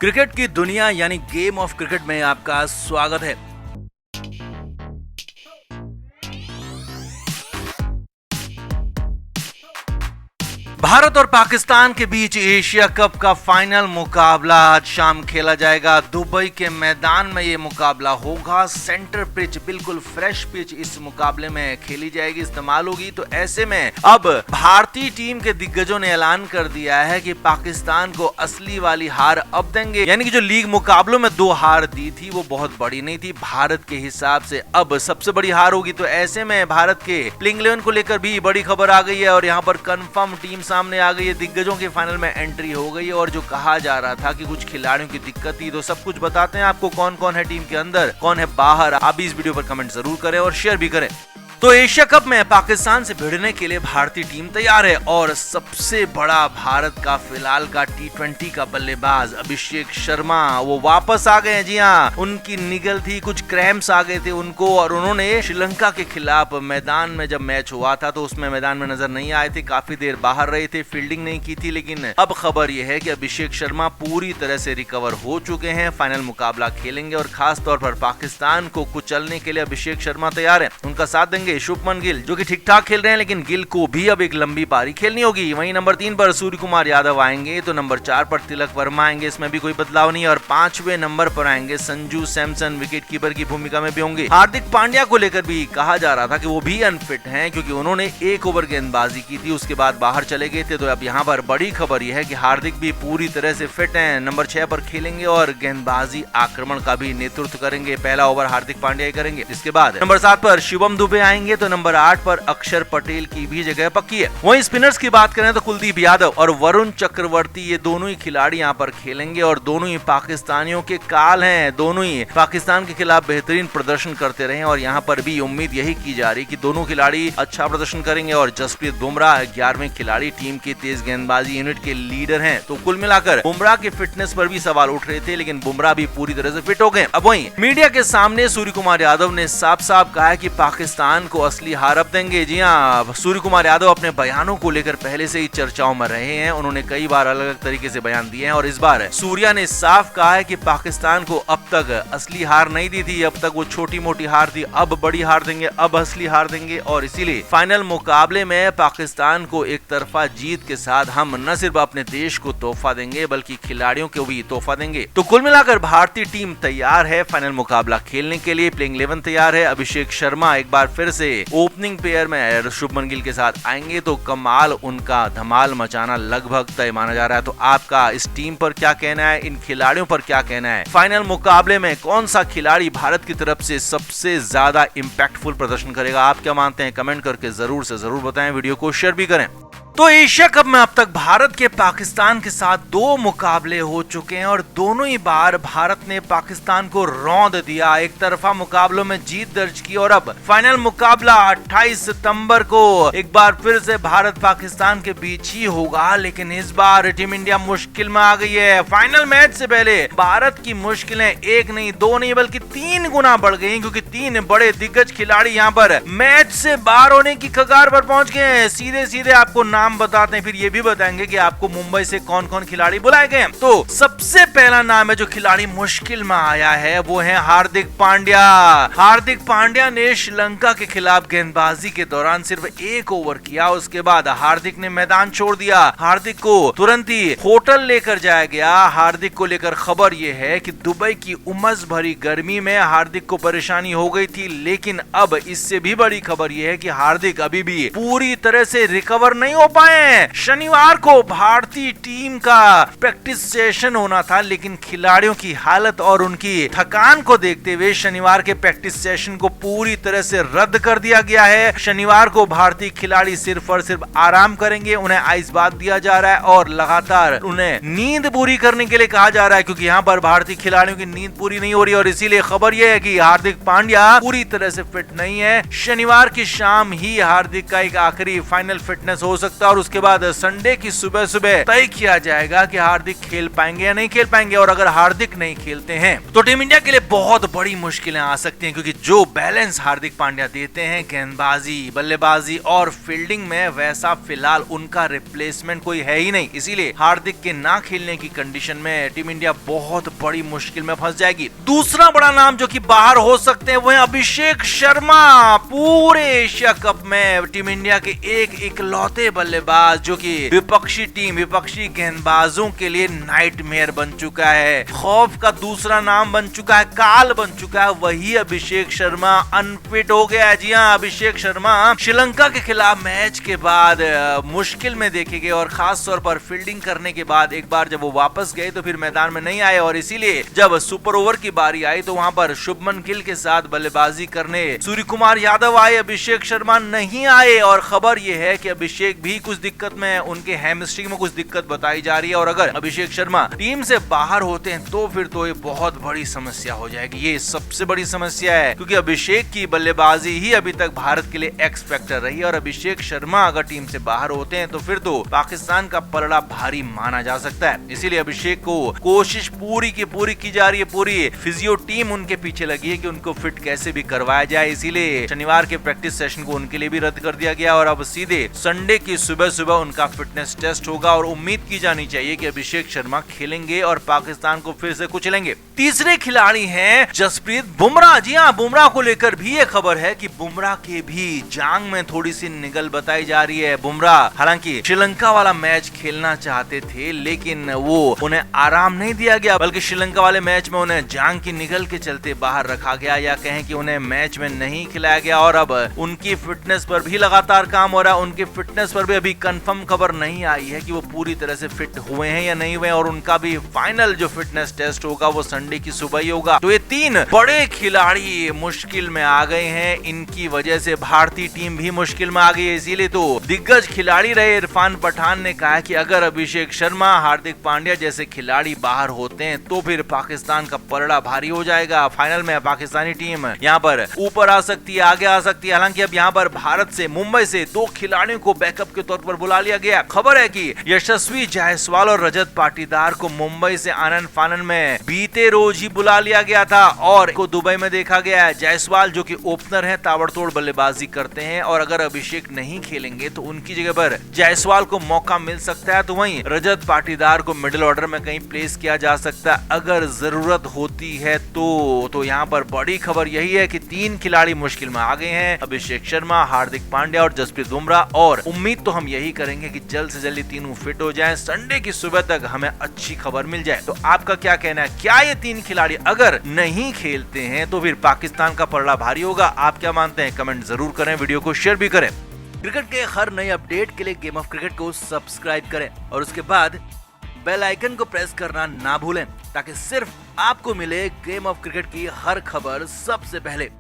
Cricket की दुनिया यानी गेम ऑफ क्रिकेट में आपका स्वागत है। भारत और पाकिस्तान के बीच एशिया कप का फाइनल मुकाबला आज शाम खेला जाएगा। दुबई के मैदान में ये मुकाबला होगा। सेंटर पिच, बिल्कुल फ्रेश पिच इस मुकाबले में खेली जाएगी, इस्तेमाल होगी। तो ऐसे में अब भारतीय टीम के दिग्गजों ने ऐलान कर दिया है कि पाकिस्तान को असली वाली हार अब देंगे। यानी कि जो लीग मुकाबलों में 2 हार दी थी वो बहुत बड़ी नहीं थी, भारत के हिसाब से अब सबसे बड़ी हार होगी। तो ऐसे में भारत के प्लेइंग 11 को लेकर भी बड़ी खबर आ गई है और यहाँ पर कंफर्म टीम सामने आ गई है। दिग्गजों के फाइनल में एंट्री हो गई है और जो कहा जा रहा था कि कुछ खिलाड़ियों की दिक्कत थी, तो सब कुछ बताते हैं आपको। कौन कौन है टीम के अंदर, कौन है बाहर, आप भी इस वीडियो पर कमेंट जरूर करें और शेयर भी करें। तो एशिया कप में पाकिस्तान से भिड़ने के लिए भारतीय टीम तैयार है और सबसे बड़ा भारत का फिलहाल का T20 का बल्लेबाज अभिषेक शर्मा वो वापस आ गए हैं। जी हाँ, उनकी निगल थी, कुछ क्रैम्प्स आ गए थे उनको और उन्होंने श्रीलंका के खिलाफ मैदान में जब मैच हुआ था तो उसमें मैदान में नजर नहीं आए थे, काफी देर बाहर रहे थे, फील्डिंग नहीं की थी। लेकिन अब खबर यह है कि अभिषेक शर्मा पूरी तरह से रिकवर हो चुके हैं, फाइनल मुकाबला खेलेंगे और खास तौर पर पाकिस्तान को कुचलने के लिए अभिषेक शर्मा तैयार है, उनका साथ देंगे। शुभमन गिल जो कि ठीक ठाक खेल रहे हैं, लेकिन गिल को भी अब एक लंबी पारी खेलनी होगी। वहीं नंबर 3 पर सूर्य कुमार यादव आएंगे, तो नंबर 4 पर तिलक वर्मा आएंगे, इसमें भी कोई बदलाव नहीं। और 5वें नंबर पर आएंगे संजू सैमसन, विकेट कीपर की भूमिका में भी होंगे। हार्दिक पांड्या को लेकर भी कहा जा रहा था कि वो भी अनफिट हैं क्योंकि उन्होंने 1 ओवर गेंदबाजी की थी, उसके बाद बाहर चले गए थे। तो अब यहाँ पर बड़ी खबर यह है कि हार्दिक भी पूरी तरह से फिट हैं, नंबर 6 पर खेलेंगे और गेंदबाजी आक्रमण का भी नेतृत्व करेंगे। पहला ओवर हार्दिक पांड्या ही करेंगे। इसके बाद नंबर 7 पर शिवम दुबे आएंगे, तो नंबर 8 पर अक्षर पटेल की भी जगह पक्की है। वहीं स्पिनर्स की बात करें तो कुलदीप यादव और वरुण चक्रवर्ती, ये दोनों ही खिलाड़ी यहाँ पर खेलेंगे और दोनों ही पाकिस्तानियों के काल हैं, दोनों ही पाकिस्तान के खिलाफ बेहतरीन प्रदर्शन करते रहे और यहाँ पर भी उम्मीद यही की जा रही कि दोनों खिलाड़ी अच्छा प्रदर्शन करेंगे। और जसप्रीत बुमराह 11वें खिलाड़ी, टीम के तेज गेंदबाजी यूनिट के लीडर हैं। तो कुल मिलाकर बुमराह के फिटनेस पर भी सवाल उठ रहे थे, लेकिन बुमराह भी पूरी तरह से फिट हो गए। अब वहीं मीडिया के सामने सूर्य कुमार यादव ने साफ साफ कहा है कि पाकिस्तान को असली हार अब देंगे। जी हाँ, सूर्य कुमार यादव अपने बयानों को लेकर पहले से ही चर्चाओं में रहे हैं, उन्होंने कई बार अलग अलग तरीके से बयान दिए हैं और इस बार सूर्या ने साफ कहा है कि पाकिस्तान को अब तक असली हार नहीं दी थी, अब तक वो छोटी मोटी हार थी, अब बड़ी हार देंगे, अब असली हार देंगे। और इसीलिए फाइनल मुकाबले में पाकिस्तान को एक तरफा जीत के साथ हम न सिर्फ अपने देश को तोहफा देंगे बल्कि खिलाड़ियों को भी तोहफा देंगे। तो कुल मिलाकर भारतीय टीम तैयार है फाइनल मुकाबला खेलने के लिए, प्लेइंग 11 तैयार है। अभिषेक शर्मा एक बार फिर से ओपनिंग पेयर में शुभमन गिल के साथ आएंगे, तो कमाल, उनका धमाल मचाना लगभग तय माना जा रहा है। तो आपका इस टीम पर क्या कहना है, इन खिलाड़ियों पर क्या कहना है, फाइनल मुकाबले में कौन सा खिलाड़ी भारत की तरफ से सबसे ज्यादा इंपैक्टफुल प्रदर्शन करेगा, आप क्या मानते हैं, कमेंट करके जरूर से जरूर बताएं, वीडियो को शेयर भी करें। तो एशिया कप में अब तक भारत के पाकिस्तान के साथ 2 मुकाबले हो चुके हैं और दोनों ही बार भारत ने पाकिस्तान को रौंद दिया, एक तरफा मुकाबलों में जीत दर्ज की। और अब फाइनल मुकाबला 28 सितंबर को एक बार फिर से भारत पाकिस्तान के बीच ही होगा, लेकिन इस बार टीम इंडिया मुश्किल में आ गई है। फाइनल मैच से पहले भारत की मुश्किलें 1 नहीं 2 नहीं बल्कि 3 गुना बढ़ गई, क्योंकि 3 बड़े दिग्गज खिलाड़ी यहाँ पर मैच से बाहर होने की कगार पर पहुंच गए हैं। सीधे सीधे आपको नाम बताते हैं, फिर ये भी बताएंगे कि आपको मुंबई से कौन कौन खिलाड़ी बुलाए गए हैं। तो सबसे पहला नाम है जो खिलाड़ी मुश्किल में आया है, वो है हार्दिक पांड्या। हार्दिक पांड्या ने श्रीलंका के खिलाफ गेंदबाजी के दौरान सिर्फ 1 ओवर किया, उसके बाद हार्दिक ने मैदान छोड़ दिया। हार्दिक को तुरंत ही होटल लेकर जाया गया। हार्दिक को लेकर खबर यह है कि दुबई की उमस भरी गर्मी में हार्दिक को परेशानी हो गई थी, लेकिन अब इससे भी बड़ी खबर यह है कि हार्दिक अभी भी पूरी तरह से रिकवर नहीं हो पाए। शनिवार को भारतीय टीम का प्रैक्टिस सेशन होना था, लेकिन खिलाड़ियों की हालत और उनकी थकान को देखते हुए शनिवार के प्रैक्टिस सेशन को पूरी तरह से रद्द कर दिया गया है। शनिवार को भारतीय खिलाड़ी सिर्फ और सिर्फ आराम करेंगे, उन्हें आइस बाथ दिया जा रहा है और लगातार उन्हें नींद पूरी करने के लिए कहा जा रहा है, क्योंकि यहाँ पर भारतीय खिलाड़ियों की नींद पूरी नहीं हो रही और इसीलिए खबर यह है कि हार्दिक पांड्या पूरी तरह से फिट नहीं है। शनिवार की शाम ही हार्दिक का एक आखिरी फाइनल फिटनेस हो सकता जाएगा और उसके बाद संडे की सुबह सुबह तय किया जाएगा कि हार्दिक खेल पाएंगे या नहीं खेल पाएंगे। और अगर हार्दिक नहीं खेलते हैं तो टीम इंडिया के लिए बहुत बड़ी मुश्किलें आ सकती हैं, क्योंकि जो बैलेंस हार्दिक पांड्या देते हैं गेंदबाजी, बल्लेबाजी और फील्डिंग में, वैसा फिलहाल उनका रिप्लेसमेंट कोई है ही नहीं। इसीलिए हार्दिक के ना खेलने की कंडीशन में टीम इंडिया बहुत बड़ी मुश्किल में फंस जाएगी। दूसरा बड़ा नाम जो कि बाहर हो सकते हैं वो है अभिषेक शर्मा। पूरे एशिया कप में टीम इंडिया के एक इकलौते बल्लेबाज जो कि विपक्षी गेंदबाजों के लिए नाइटमेयर बन चुका है, खौफ का दूसरा नाम बन चुका है, काल बन चुका है, वही अभिषेक शर्मा अनफिट हो गया है। जी हाँ, अभिषेक शर्मा श्रीलंका के खिलाफ मैच के बाद मुश्किल में देखे गए और खास तौर पर फील्डिंग करने के बाद एक बार जब वो वापस गए तो फिर मैदान में नहीं आए, और इसीलिए जब सुपर ओवर की बारी आई तो वहां पर शुभमन गिल के साथ बल्लेबाजी करने सूर्य कुमार यादव आए, अभिषेक शर्मा नहीं आए। और खबर यह है कि अभिषेक भी कुछ दिक्कत में, उनके हैमस्ट्रिंग में कुछ दिक्कत बताई जा रही है, और अगर अभिषेक शर्मा टीम से बाहर होते हैं तो फिर तो ये बहुत बड़ी समस्या हो जाएगी। ये सबसे बड़ी समस्या है, क्योंकि अभिषेक की बल्लेबाजी ही अभी तक भारत के लिए एक्स फैक्टर रही है, और अभिषेक शर्मा अगर टीम से बाहर होते हैं तो फिर तो पाकिस्तान का पलड़ा भारी माना जा सकता है। इसीलिए अभिषेक को कोशिश पूरी की पूरी की जा रही है, पूरी फिजियो टीम उनके पीछे लगी है कि उनको फिट कैसे भी करवाया जाए। इसीलिए शनिवार के प्रैक्टिस सेशन को उनके लिए भी रद्द कर दिया गया और अब सीधे संडे की सुबह सुबह उनका फिटनेस टेस्ट होगा, और उम्मीद की जानी चाहिए कि अभिषेक शर्मा खेलेंगे और पाकिस्तान को फिर से कुचलेंगे। तीसरे खिलाड़ी हैं जसप्रीत बुमराह। जी हाँ, बुमराह को लेकर भी ये खबर है कि बुमराह के भी जांग में थोड़ी सी निगल बताई जा रही है। बुमराह हालांकि श्रीलंका वाला मैच खेलना चाहते थे, लेकिन वो उन्हें आराम नहीं दिया गया, बल्कि श्रीलंका वाले मैच में उन्हें जांग की निगल के चलते बाहर रखा गया, या कहें कि उन्हें मैच में नहीं खिलाया गया। और अब उनकी फिटनेस पर भी लगातार काम हो रहा है। उनकी फिटनेस पर भी अभी कंफर्म खबर नहीं आई है कि वो पूरी तरह से फिट हुए हैं या नहीं हुए, और उनका भी फाइनल जो फिटनेस टेस्ट होगा वो संडे की सुबह ही होगा। तो ये तीन बड़े खिलाड़ी मुश्किल में आ गए हैं, इनकी वजह से भारतीय टीम भी मुश्किल में आ गई है। इसीलिए तो दिग्गज खिलाड़ी रहे इरफान पठान ने कहा कि अगर अभिषेक शर्मा, हार्दिक पांड्या जैसे खिलाड़ी बाहर होते हैं तो फिर पाकिस्तान का पलड़ा भारी हो जाएगा। फाइनल में पाकिस्तानी टीम यहाँ पर ऊपर आ सकती है, आगे आ सकती है। हालांकि अब यहाँ पर भारत से, मुंबई से 2 खिलाड़ियों को बैकअप के तौर पर बुला लिया गया। खबर है कि यशस्वी जायसवाल और रजत पाटीदार को मुंबई से आनंद फानन में बीते रोज ही बुला लिया गया था और को दुबई में देखा गया है। जायसवाल जो कि ओपनर है, ताबड़तोड़ बल्लेबाजी करते हैं, और अगर अभिषेक नहीं खेलेंगे तो उनकी जगह पर जायसवाल को मौका मिल सकता है। तो वहीं रजत पाटीदार को मिडिल ऑर्डर में कहीं प्लेस किया जा सकता है अगर जरूरत होती है तो यहाँ पर बड़ी खबर यही है कि 3 खिलाड़ी मुश्किल में आ गए हैं, अभिषेक शर्मा, हार्दिक पांड्या और जसप्रीत बुमराह। और उम्मीद तो हम यही करेंगे कि जल्द से जल्द तीनों फिट हो जाएं, संडे की सुबह तक हमें अच्छी खबर मिल जाए। तो आपका क्या कहना है, क्या ये 3 खिलाड़ी अगर नहीं खेलते हैं तो फिर पाकिस्तान का पलड़ा भारी होगा? आप क्या मानते हैं? कमेंट जरूर करें, वीडियो को शेयर भी करें। क्रिकेट के हर नए अपडेट के लिए गेम ऑफ क्रिकेट को सब्सक्राइब करें और उसके बाद बेल आइकन को प्रेस करना ना भूलें, ताकि सिर्फ आपको मिले गेम ऑफ क्रिकेट की हर खबर सबसे पहले।